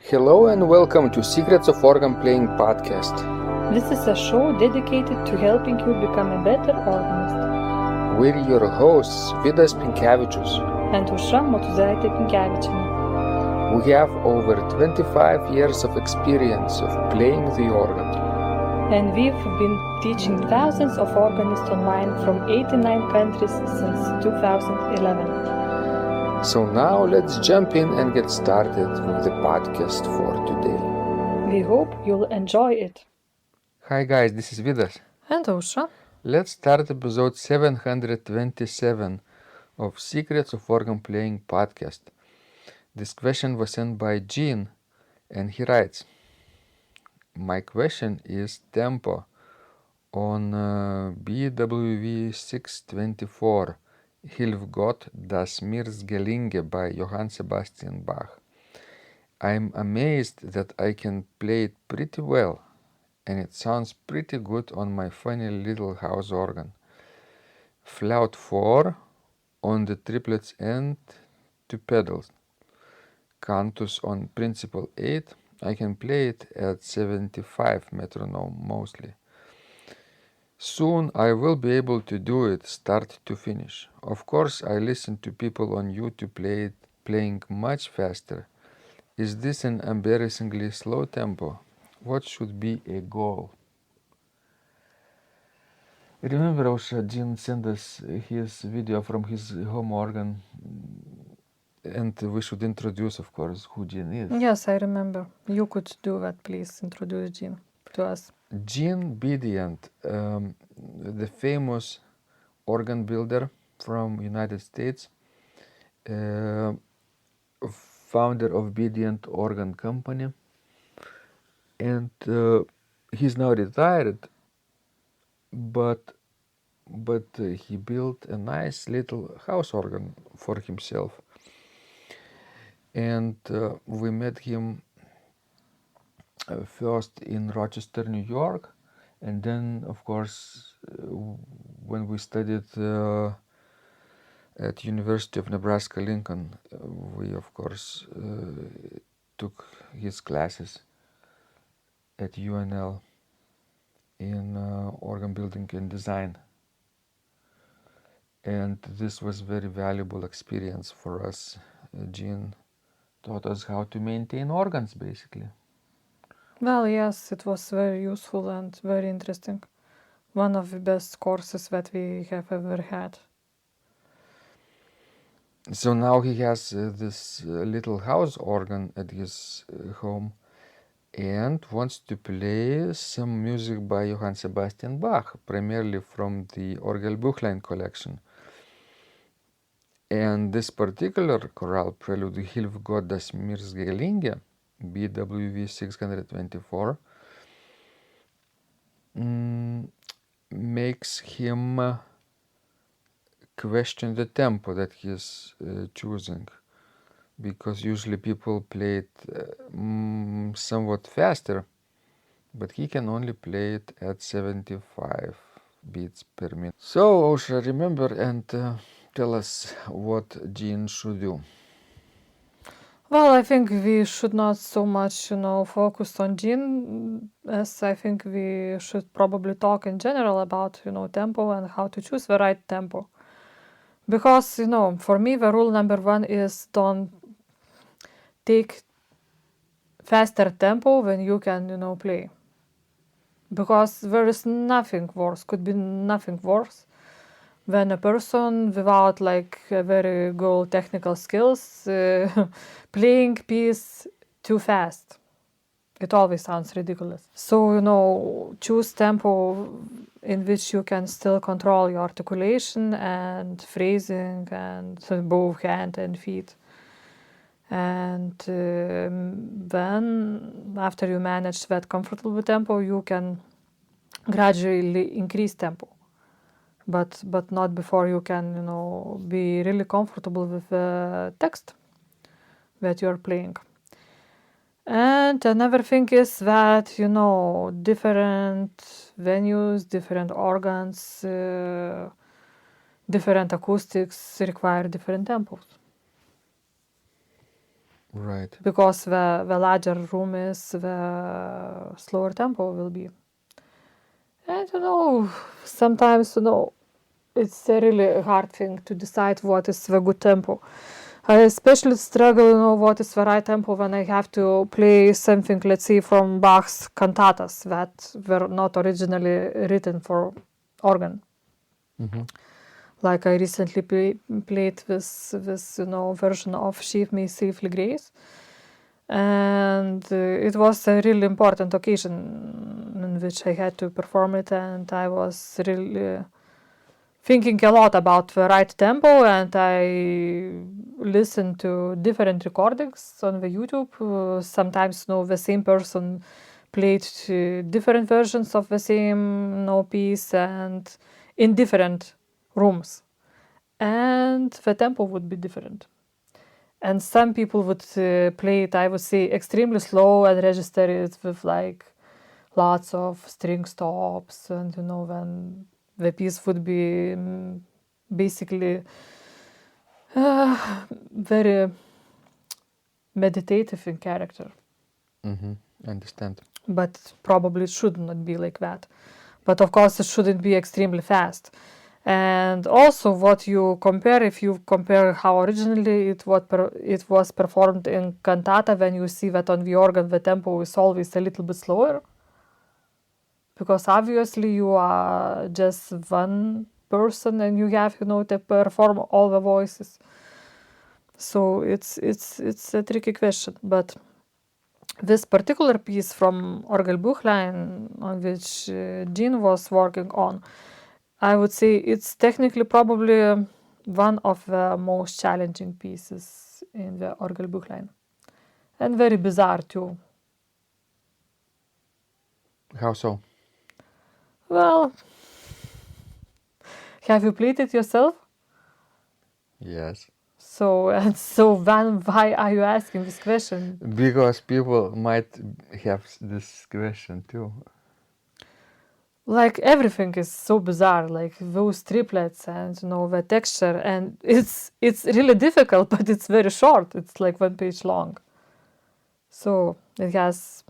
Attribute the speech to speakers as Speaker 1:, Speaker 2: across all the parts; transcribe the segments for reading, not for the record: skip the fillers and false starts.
Speaker 1: Hello and welcome to Secrets of Organ Playing podcast.
Speaker 2: This is a show dedicated to helping you become a better organist.
Speaker 1: We're your hosts, Vidas Pinkevičius.
Speaker 2: And Aušra Motūzaitė Pinkevičienė.
Speaker 1: We have over 25 years of experience of playing the organ.
Speaker 2: And we've been teaching thousands of organists online from 89 countries since 2011.
Speaker 1: So now let's jump in and get started with the podcast for today.
Speaker 2: We hope you'll enjoy it.
Speaker 1: Hi guys, this is Vidas.
Speaker 2: And Aušra.
Speaker 1: Let's start episode 727 of Secrets of Organ Playing podcast. This question was sent by Jean and he writes, my question is tempo on BWV 624 Hilf Gott, das mir's gelinge by Johann Sebastian Bach. I'm amazed that I can play it pretty well and it sounds pretty good on my funny little house organ. Fluit 4 on the triplets and 2 pedals. Cantus on principal 8. I can play it at 75 metronome mostly. Soon I will be able to do it start to finish. Of course, I listen to people on YouTube playing much faster. Is this an embarrassingly slow tempo? What should be a goal? Remember, Aušra, Jean sent us his video from his home organ, and we should introduce, of course, who Jean is.
Speaker 2: Yes, I remember. You could do that, please. Introduce Jean to us.
Speaker 1: Jean Bidient, the famous organ builder from United States, founder of Bidient Organ Company, and he's now retired, but he built a nice little house organ for himself, and we met him first in Rochester, New York, and then of course when we studied at University of Nebraska-Lincoln, we of course took his classes at UNL in organ building and design, and this was very valuable experience for us. Jean taught us how to maintain organs basically.
Speaker 2: Well, yes, it was very useful and very interesting. One of the best courses that we have ever had.
Speaker 1: So now he has this little house organ at his home and wants to play some music by Johann Sebastian Bach, primarily from the Orgelbüchlein collection. And this particular chorale prelude, Hilf Gott, das mir's gelinge, BWV 624, makes him question the tempo that he's choosing, because usually people play it somewhat faster, but he can only play it at 75 beats per minute. So, Aušra, remember and tell us what Jean should do.
Speaker 2: Well, I think we should not so much, focus on Jean, as I think we should probably talk in general about, tempo and how to choose the right tempo. Because, for me, the rule number 1 is don't take faster tempo when you can, play. Because there is nothing worse, could be nothing worse than a person without very good technical skills playing piece too fast. It always sounds ridiculous. So, choose tempo in which you can still control your articulation and phrasing and both hand and feet. And then, after you manage that comfortable tempo, you can gradually increase tempo. But not before you can, be really comfortable with the text that you're playing. And another thing is that, different venues, different organs, different acoustics require different tempos.
Speaker 1: Right.
Speaker 2: because the larger room is, the slower tempo will be. And sometimes it's a really hard thing to decide what is the good tempo. I especially struggle, what is the right tempo when I have to play something, let's say, from Bach's cantatas that were not originally written for organ.
Speaker 1: Mm-hmm.
Speaker 2: Like I recently played this version of Sheaf Me Safely Grace, and it was a really important occasion in which I had to perform it, and I was really thinking a lot about the right tempo, and I listened to different recordings on the YouTube. Sometimes the same person played different versions of the same piece and in different rooms, and the tempo would be different. And some people would play it, I would say, extremely slow and register it with like lots of string stops, and when the piece would be basically very meditative in character.
Speaker 1: Mm-hmm. Understand.
Speaker 2: But probably it should not be like that. But of course, it shouldn't be extremely fast. And also, what you compare, if you compare how originally it was performed in cantata, when you see that on the organ the tempo is always a little bit slower, because obviously you are just one person and you have to perform all the voices. So it's a tricky question. But this particular piece from Orgelbuchlein, on which Jean was working on, I would say it's technically probably one of the most challenging pieces in the Orgelbuchlein, and very bizarre too.
Speaker 1: How so?
Speaker 2: Well, have you played it yourself?
Speaker 1: Yes.
Speaker 2: So why are you asking this question?
Speaker 1: Because people might have this question too.
Speaker 2: Like everything is so bizarre, like those triplets and the texture, and it's really difficult, but it's very short. It's like 1 page long. So it has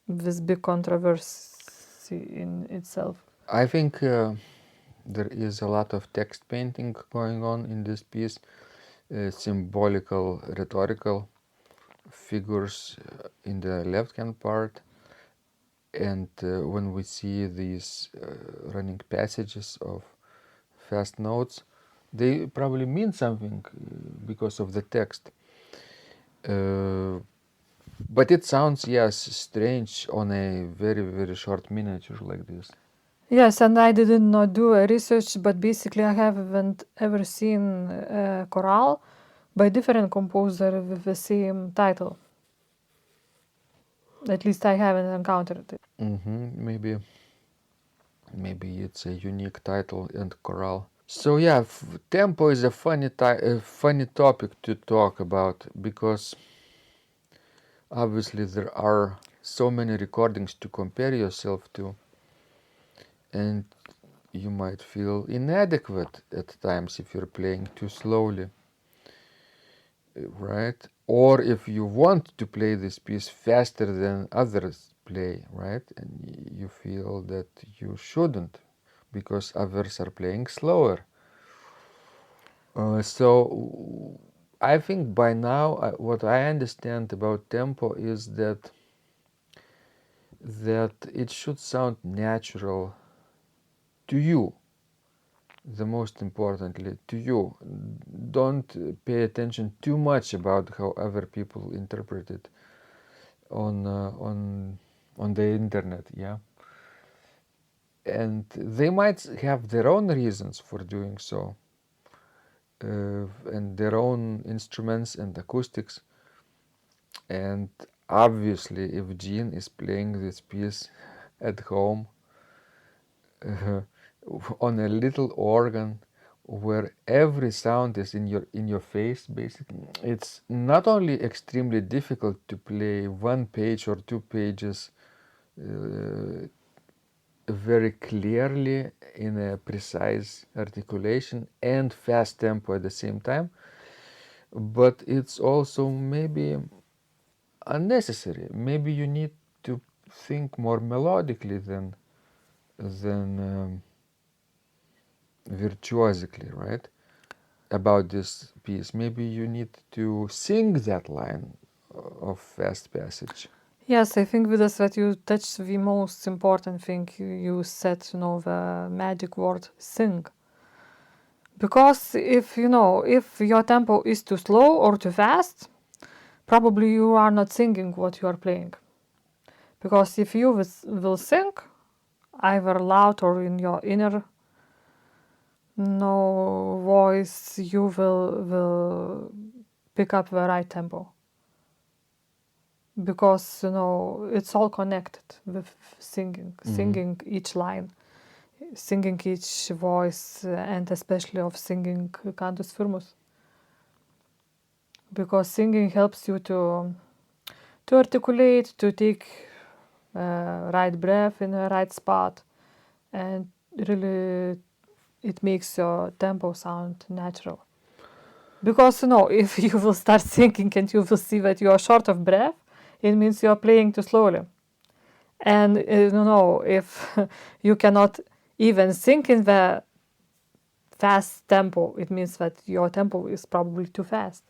Speaker 2: this big controversy in itself.
Speaker 1: I think there is a lot of text painting going on in this piece, symbolical, rhetorical figures in the left-hand part, and when we see these running passages of fast notes, they probably mean something because of the text. But it sounds, yes, strange on a very, very short miniature like this.
Speaker 2: Yes, and I did not do a research, but basically I haven't ever seen a chorale by different composer with the same title. At least I haven't encountered it.
Speaker 1: Mm-hmm. Maybe it's a unique title and chorale. So yeah, tempo is a funny topic to talk about, because obviously there are so many recordings to compare yourself to, and you might feel inadequate at times if you're playing too slowly, right? Or if you want to play this piece faster than others play, right? And you feel that you shouldn't because others are playing slower. So I think by now what I understand about tempo is that it should sound natural to you. The most importantly, to you. Don't pay attention too much about how other people interpret it on the internet, yeah. And they might have their own reasons for doing so, and their own instruments and acoustics. And obviously, if Jean is playing this piece at home uh, on a little organ where every sound is in your face, basically, it's not only extremely difficult to play 1 page or 2 pages very clearly in a precise articulation and fast tempo at the same time, but it's also maybe unnecessary. Maybe you need to think more melodically than virtuosically, right? About this piece. Maybe you need to sing that line of fast passage.
Speaker 2: Yes, I think with this that you touched the most important thing. You said, the magic word sing. Because if your tempo is too slow or too fast, probably you are not singing what you are playing. Because if you will sing, either loud or in your inner voice, you will pick up the right tempo. Because it's all connected with singing each line, singing each voice, and especially of singing Cantus firmus. Because singing helps you to articulate, to take right breath in the right spot, and really it makes your tempo sound natural. Because if you will start singing and you will see that you are short of breath, it means you are playing too slowly. And if you cannot even sing in the fast tempo, it means that your tempo is probably too fast.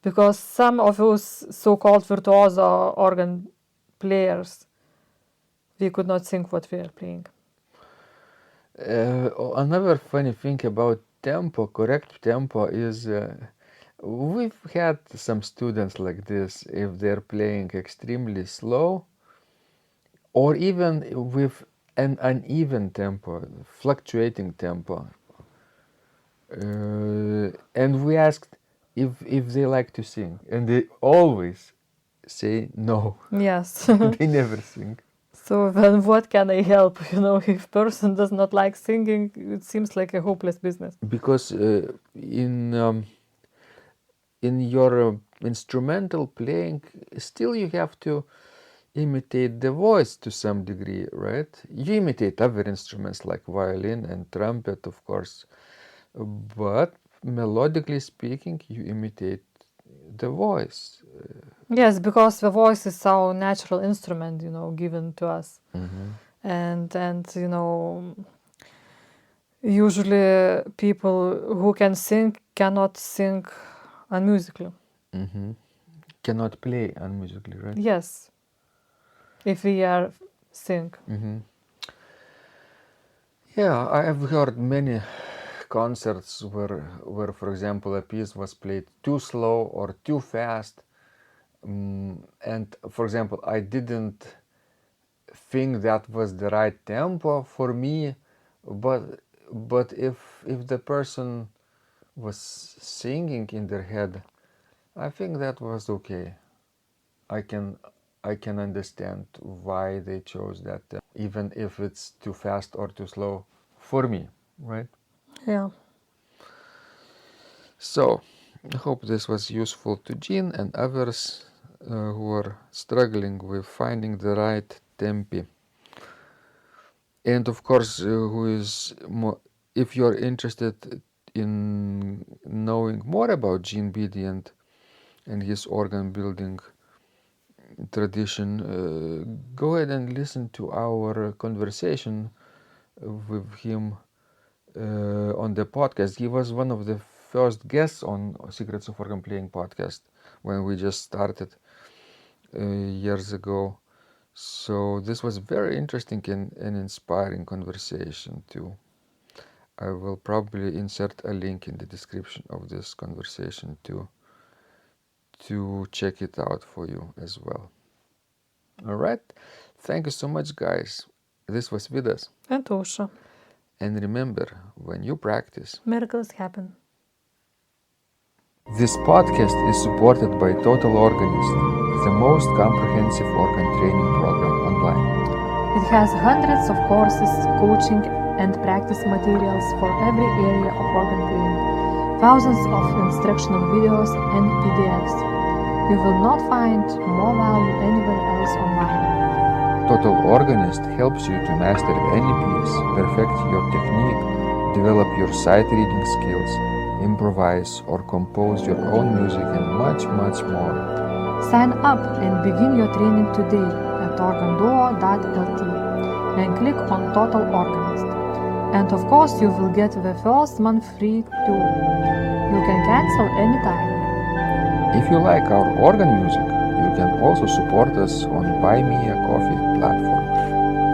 Speaker 2: Because some of those so-called virtuoso organ players, they could not sing what we are playing.
Speaker 1: Another funny thing about tempo, correct tempo, is we've had some students like this. If they're playing extremely slow or even with an uneven tempo, fluctuating tempo, and we asked if they like to sing, and they always say no.
Speaker 2: Yes.
Speaker 1: They never sing.
Speaker 2: So then what can I help? If person does not like singing, it seems like a hopeless business.
Speaker 1: Because in your instrumental playing, still you have to imitate the voice to some degree, right? You imitate other instruments like violin and trumpet, of course, but melodically speaking, you imitate the voice.
Speaker 2: Yes, because the voice is our natural instrument, given to us. And usually people who can sing cannot sing unmusically.
Speaker 1: Cannot play unmusically, right?
Speaker 2: Yes, if we are sing.
Speaker 1: Yeah, I have heard many concerts where, for example, a piece was played too slow or too fast. And, for example, I didn't think that was the right tempo for me, but if the person was singing in their head, I think that was okay. I can understand why they chose that, even if it's too fast or too slow for me, right?
Speaker 2: Yeah.
Speaker 1: So, I hope this was useful to Jean and others who are struggling with finding the right tempi. And of course, if you're interested in knowing more about Jean Bidi and his organ building tradition, go ahead and listen to our conversation with him on the podcast. He was one of the first guests on Secrets of Organ Playing podcast when we just started years ago. So this was very interesting and inspiring conversation too. I will probably insert a link in the description of this conversation to check it out for you as well. All right. Thank you so much, guys. This was Vidas.
Speaker 2: And Ausra.
Speaker 1: And remember, when you practice,
Speaker 2: Miracles happen.
Speaker 1: This podcast is supported by Total Organist, the most comprehensive organ training program online.
Speaker 2: It has hundreds of courses, coaching, and practice materials for every area of organ playing, thousands of instructional videos and PDFs. You will not find more value anywhere else online.
Speaker 1: Total Organist helps you to master any piece, perfect your technique, develop your sight reading skills, improvise or compose your own music, and much, much more.
Speaker 2: Sign up and begin your training today at organduo.lt and click on Total Organist. And of course, you will get the first month free too. You can cancel anytime.
Speaker 1: If you like our organ music, you can also support us on Buy Me a Coffee platform.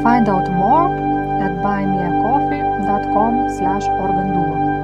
Speaker 2: Find out more at buymeacoffee.com/organduo.